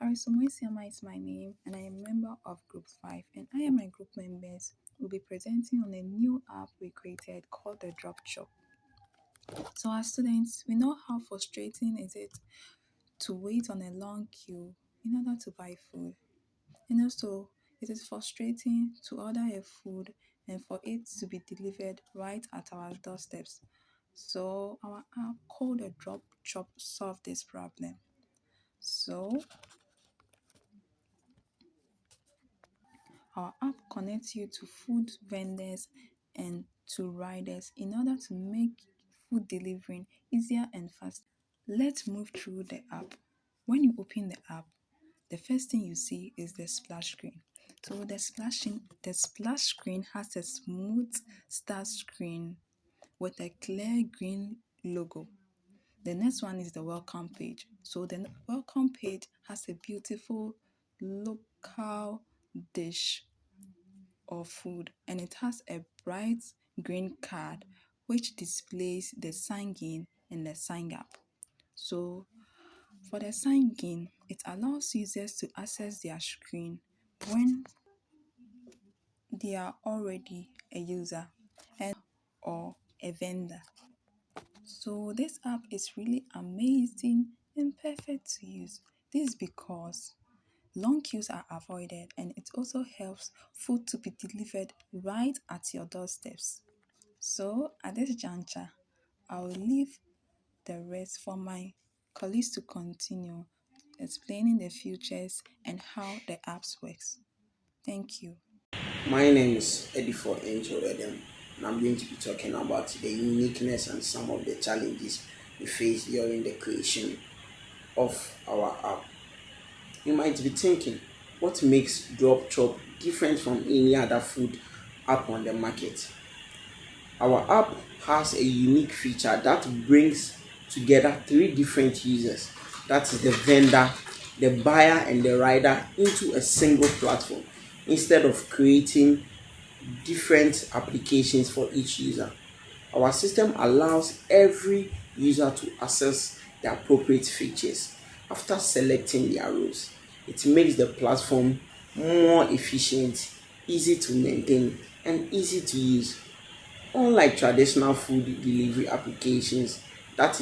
Karisumoisiama is my name, and I am a member of Group 5. And I and my group members will be presenting on a new app we created called the Drop Shop. So, as students, we know how frustrating is it to wait on a long queue in order to buy food. And also, it is frustrating to order a food and for it to be delivered right at our doorsteps. So, our app called the Drop Shop solved this problem. So, our app connects you to food vendors and to riders in order to make food delivering easier and faster. Let's move through the app. When you open the app, the first thing you see is the splash screen. So the splash screen has a smooth start screen with a clear green logo. The next one is the welcome page. So the welcome page has a beautiful local dish or food, and it has a bright green card which displays the sign in and the sign up. So for the sign in, it allows users to access their screen when they are already a user and or a vendor. So this app is really amazing and perfect to use. This is because long queues are avoided, and it also helps food to be delivered right at your doorsteps. So at this juncture, I will leave the rest for my colleagues to continue explaining the features and how the apps works. Thank you. My name is Edifo Angel Edem, and I'm going to be talking about the uniqueness and some of the challenges we face during the creation of our app. You might be thinking, what makes Drop Chop different from any other food app on the market? Our app has a unique feature that brings together three different users, that is the vendor, the buyer, and the rider, into a single platform instead of creating different applications for each user. Our system allows every user to access the appropriate features after selecting their roles. It makes the platform more efficient, easy to maintain, and easy to use. Unlike traditional food delivery applications that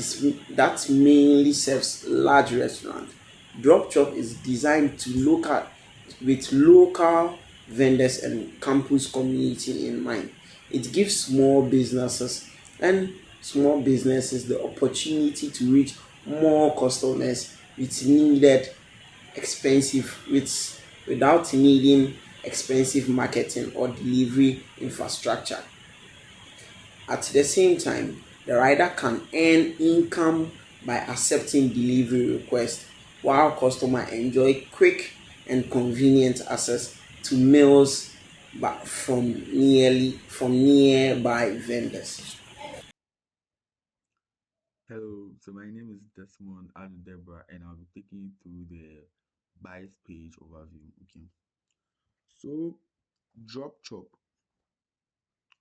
mainly serves large restaurants, DropChop is designed to local with local vendors and campus community in mind. It gives small businesses the opportunity to reach more customers without needing expensive marketing or delivery infrastructure. At the same time, the rider can earn income by accepting delivery requests, while customers enjoy quick and convenient access to meals from nearby vendors. Hello, so my name is Desmond Adudebra, and I'll be taking you through the bias page overview. Okay, so Drop Chop.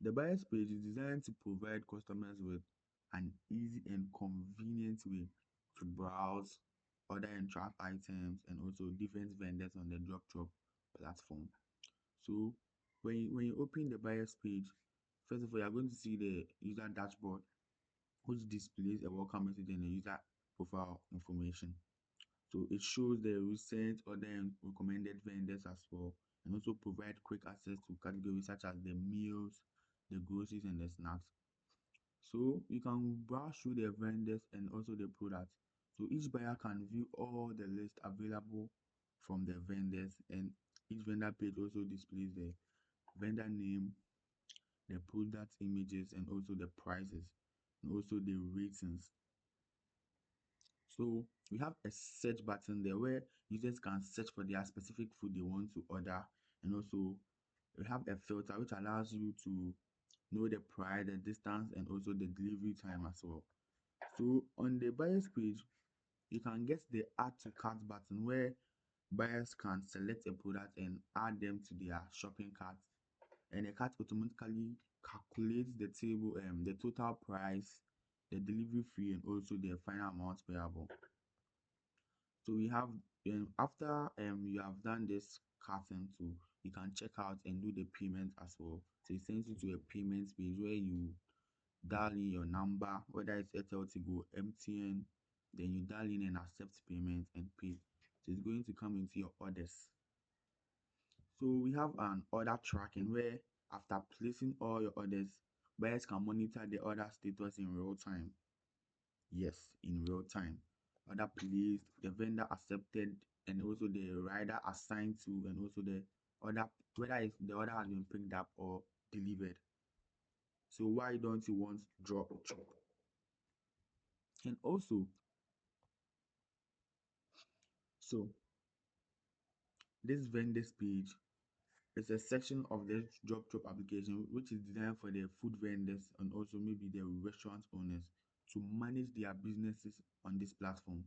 The bias page is designed to provide customers with an easy and convenient way to browse, order and track items, and also different vendors on the Drop Chop platform. So when you open the bias page, first of all, you're going to see the user dashboard, which displays a welcome message and a user profile information. So it shows the recent order and recommended vendors as well, and also provide quick access to categories such as the meals, the groceries, and the snacks. So you can browse through the vendors and also the products. So each buyer can view all the list available from the vendors, and each vendor page also displays the vendor name, the product images, and also the prices, and also the ratings. So we have a search button there where users can search for their specific food they want to order, and also we have a filter which allows you to know the price, the distance, and also the delivery time as well. So on the buyer's page, you can get the add to cart button where buyers can select a product and add them to their shopping cart, and the cart automatically calculates the total price, the delivery fee, and also the final amount payable. So we have After you have done this carton too, you can check out and do the payment as well. So it sends you to a payment page where you dial in your number, whether it's Airtel to go MTN, then you dial in and accept payment and pay. So it's going to come into your orders. So we have an order tracking where after placing all your orders, buyers can monitor the order status in real time. Yes, in real time. Order placed, the vendor accepted, and also the rider assigned to, and also the order, whether it's the order has been picked up or delivered. So why don't you want drop chop? And also, so this vendors page is a section of the drop shop application which is designed for the food vendors and also maybe the restaurant owners to manage their businesses on this platform.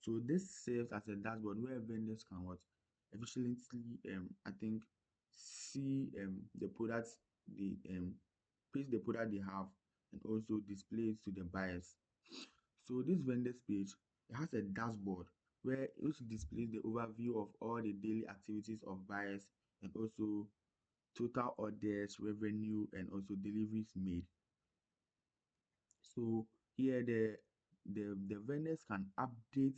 So this serves as a dashboard where vendors can what efficiently I think see the products they place the product they have and also display it to the buyers. So this vendors page, it has a dashboard where it also displays the overview of all the daily activities of buyers and also total orders, revenue, and also deliveries made. So here the vendors can update,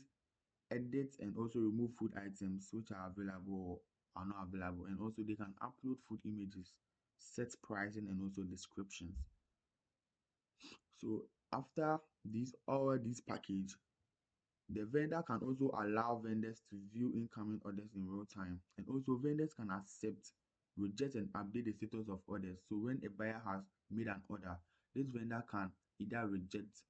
edit, and also remove food items which are available or are not available, and also they can upload food images, set pricing, and also descriptions. So after this all this package, the vendor can also allow vendors to view incoming orders in real time, and also vendors can accept, reject, and update the status of orders. So when a buyer has made an order, this vendor can either reject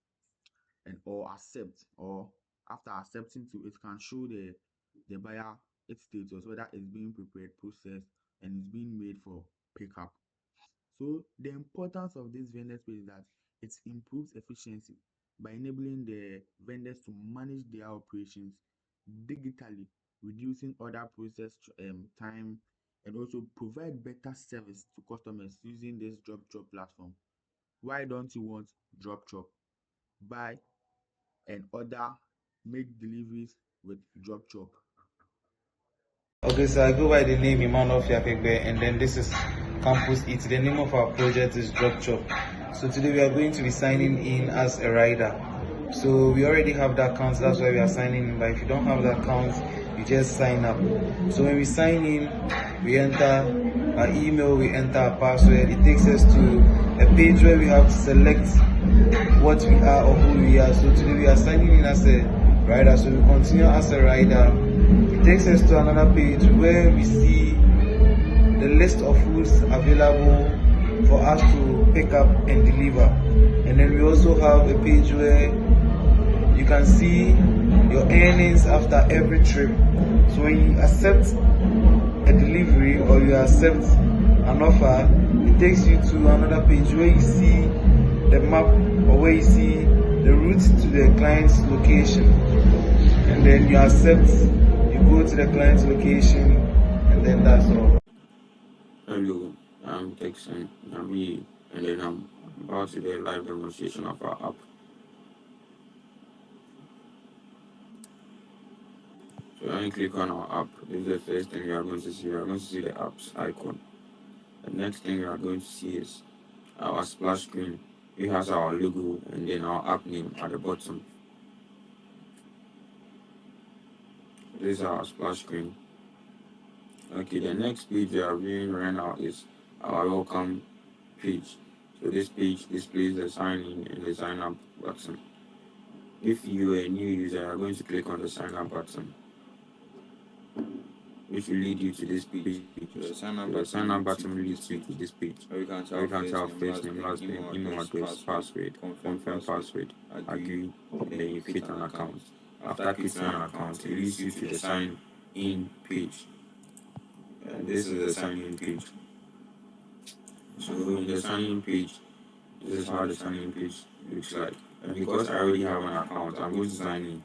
and or accept, or after accepting to, it can show the buyer its status, whether it's being prepared, processed, and it's being made for pickup. So the importance of this vendor space is that it improves efficiency by enabling the vendors to manage their operations digitally, reducing order process time, and also provide better service to customers using this drop shop platform. Why don't you want drop shop? Buy and order, make deliveries with drop shop. Okay, so I go by the name Emmanuel Fiakegbe, and then this is Campus Eat. The name of our project is Drop Chop. So today we are going to be signing in as a rider. So we already have that account, that's why we are signing in. But if you don't have that account, you just sign up. So when we sign in, we enter our email, we enter our password. It takes us to a page where we have to select what we are or who we are. So today we are signing in as a rider. So we continue as a rider. It takes us to another page where we see the list of foods available for us to pick up and deliver. And then we also have a page where you can see your earnings after every trip. So when you accept a delivery or you accept an offer, it takes you to another page where you see the map or where you see the route to the client's location. And then you accept, you go to the client's location, and then that's all. Hello, I'm Texan Nabi, and then I'm about to do a live demonstration of our app. So when you click on our app, this is the first thing you are going to see. You are going to see the app's icon. The next thing you are going to see is our splash screen. It has our logo and then our app name at the bottom. This is our splash screen. Okay, the next page you are viewing right now is our welcome page. So this page displays the sign in and the sign up button. If you are a new user, you are going to click on the sign up button, which will lead you to this page. The sign up button will lead you to this page. Or you can tell first name, last name, email address, password, confirm password, agree, and then you create an account. After creating an account, it leads you to the sign in page. And this is the sign in page. So in the sign in page, this is how the sign in page looks like. And because I already have an account, I'm going to sign in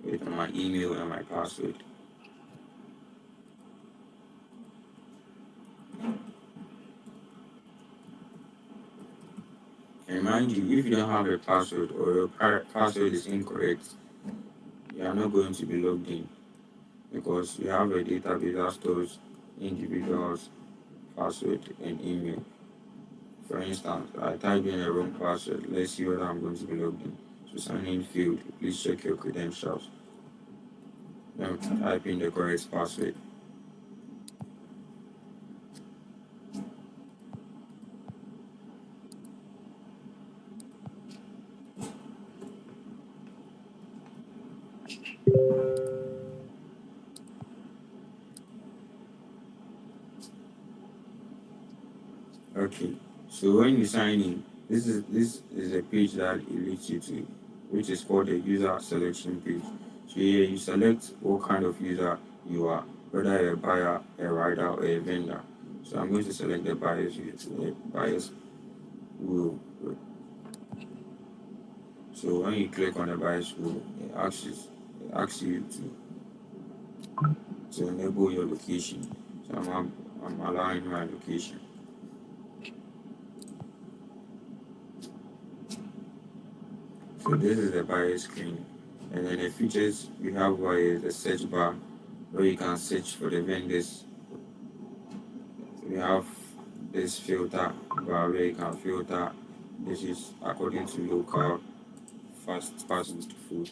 with my email and my password. And mind you, if you don't have a password or your password is incorrect, you are not going to be logged in. because we have a database that stores individuals' password and email. For instance, I type in a wrong password. Let's see whether I'm going to be logged in. So sign in field. Please check your credentials. Then type in the correct password. Okay. So when you sign in, this is a page that it leads you to, which is called the user selection page. So here you select what kind of user you are, whether you're a buyer, a rider, or a vendor. So I'm going to select the buyer's rule. So when you click on the buyer's rule, it asks you to enable your location. So I'm allowing my location. So this is the buyer screen. And then the features we have is the search bar where you can search for the vendors. We have this filter bar where you can filter. This is according to local fast food,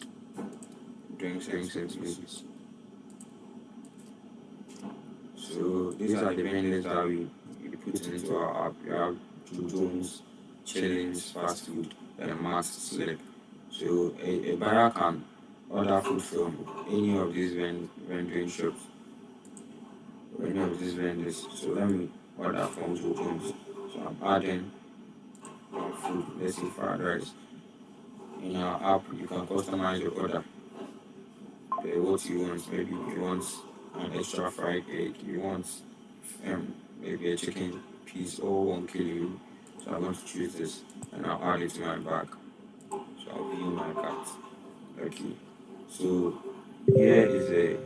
drinks and services. So these are the vendors that we put into our app. We have Joe Jones, Chillings, Fast Food, and Mass Select. So a buyer can order food from any of these vending shops or any of these vendors. So let me order from Joe Jones. So I'm adding one food, let's say fried rice. In our app, you can customize your order. What you want, maybe you want an extra fried egg, you want maybe a chicken piece or 1 kilo. So I'm going to choose this and I'll add it to my bag. So I'll view my cart. Okay. So here is a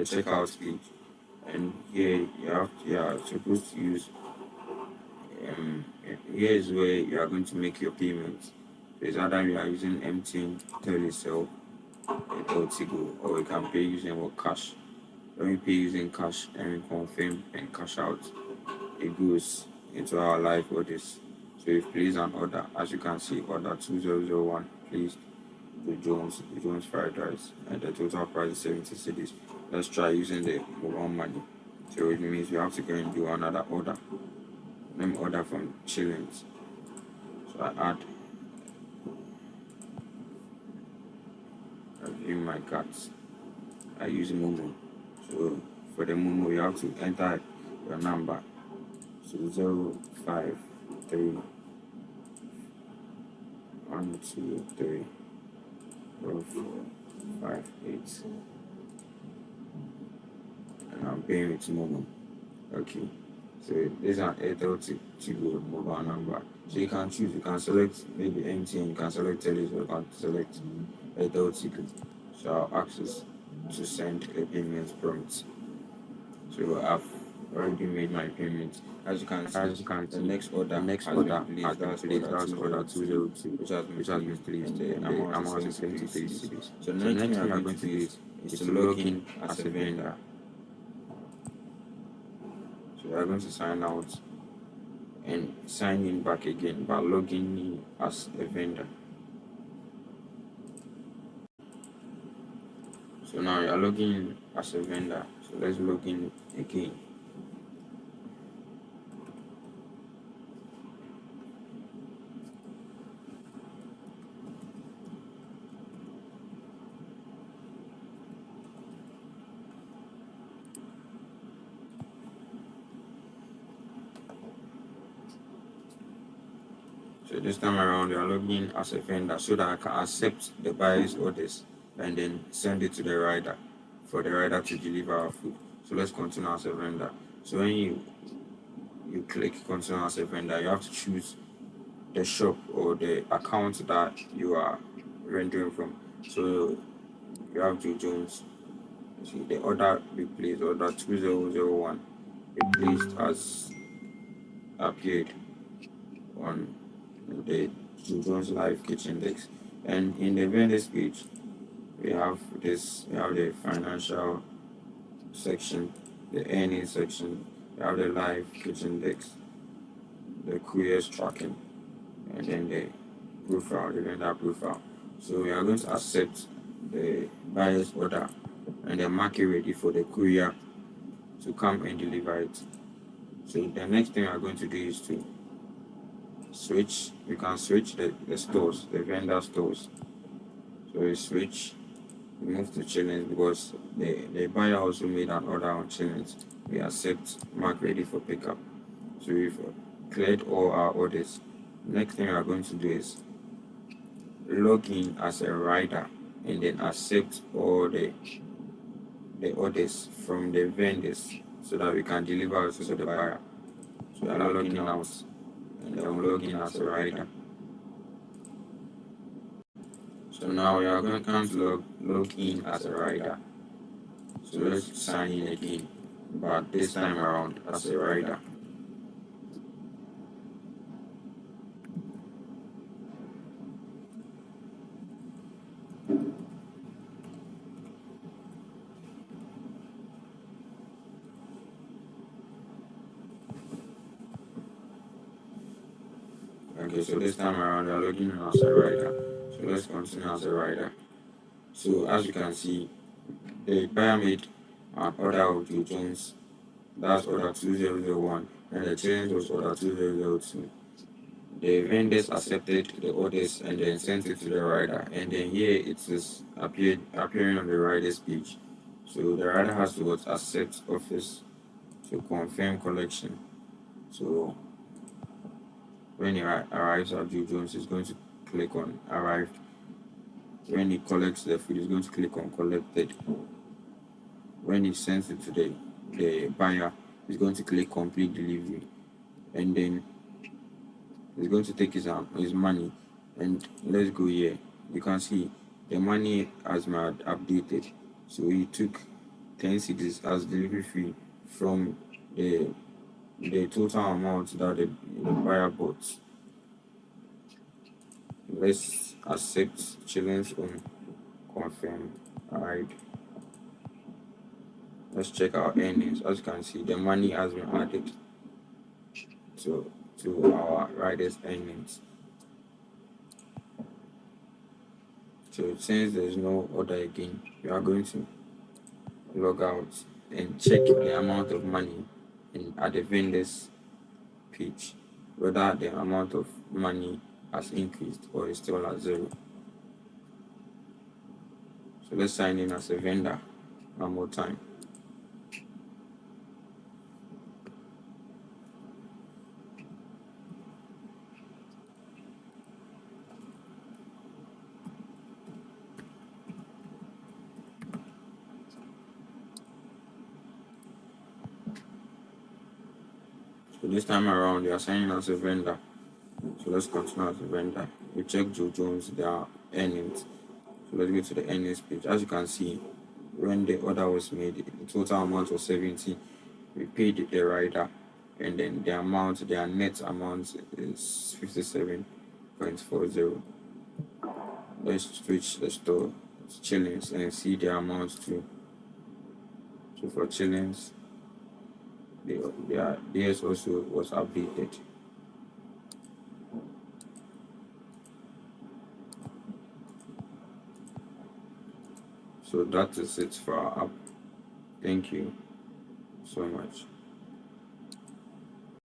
checkout page, and here you are supposed to use. Here is where you are going to make your payments. So it's either you are using MTN, Telecel, or Tigo, or you can pay using what cash. When we pay using cash and we confirm and cash out, it goes into our live orders. So if place an order, as you can see, order 2001, please the Jones fried rice, and the total price is 70 cedis. Let's try using the mobile money. So it means we have to go and do another order. Let me order from Chillings. So I view my cards. I use Momo. So for the Momo, you have to enter your number. So 053 123 0458, and I'm paying with Momo. Okay. So this is an Airtel Tigo mobile number. So you can choose. You can select maybe MTN. You can select Telis, or you can select Airtel Tigo. So I'll access to send a payment prompt. So I've already made my payment. As you can see, the next order has been placed. That's order 202, which has been placed. The amount is 73 cedis. So the next thing we are going to do is to log in as a vendor. So we are going to sign out and sign in back again by logging in as a vendor. So now you are logging in as a vendor. So let's log in again. So this time around, you are logging in as a vendor so that I can accept the buyer's orders and then send it to the rider for the rider to deliver our food. So let's continue as a vendor. So when you click continue as a vendor, you have to choose the shop or the account that you are rendering from. So you have Joe Jones. See the order we placed, order 2001, replaced as appeared on the Children's Life Kitchen Desk. And in the vendors page, we have the financial section, the earnings section, you have the live kitchen decks, the courier's tracking, and then the profile, the vendor profile. So we are going to accept the buyer's order and then mark it ready for the courier to come and deliver it. So the next thing we are going to do is to switch. We can switch the stores, the vendor stores. So we switch, we move to chillings because the buyer also made an order on chillings. We accept, mark ready for pickup. So we've cleared all our orders. Next thing we are going to do is log in as a rider and then accept all the orders from the vendors so that we can deliver to the buyer. So I'm logging out and I'm logging as a rider. So now we are going to come to log in as a rider. So let's sign in again, but this time around as a rider. Okay, so this time around we are logging in as a rider. So let's continue as a rider. So as you can see, the buyer made an order of Joe Jones, that's order 2001, and the change was order 2002. The vendors accepted the orders and then sent it to the rider, and then here it is appearing on the rider's page. So the rider has to accept office to confirm collection. So when he arrives at Joe Jones, he's going to click on arrived. When he collects the food, he's going to click on collected. When he sends it to the buyer, he's going to click complete delivery, and then he's going to take his money. And let's go here. You can see the money has been updated. So he took 10 cedis as delivery fee from the total amount that the buyer bought. Let's accept children's on confirm. Alright. Let's check our earnings. As you can see, the money has been added to our rider's earnings. So since there's no order again, we are going to log out and check the amount of money at the vendor's page, whether the amount of money has increased or is still at zero. So let's sign in as a vendor one more time. So this time around, we are signing as a vendor. So let's continue as a vendor. We check Joe Jones, their earnings. So let's go to the earnings page. As you can see, when the order was made, the total amount was 70. We paid the rider, and then their net amount is 57.40. Let's switch the store to Chillings and see the amount too. So for Chillings, theirs also was updated. So that is it for our app. Thank you so much.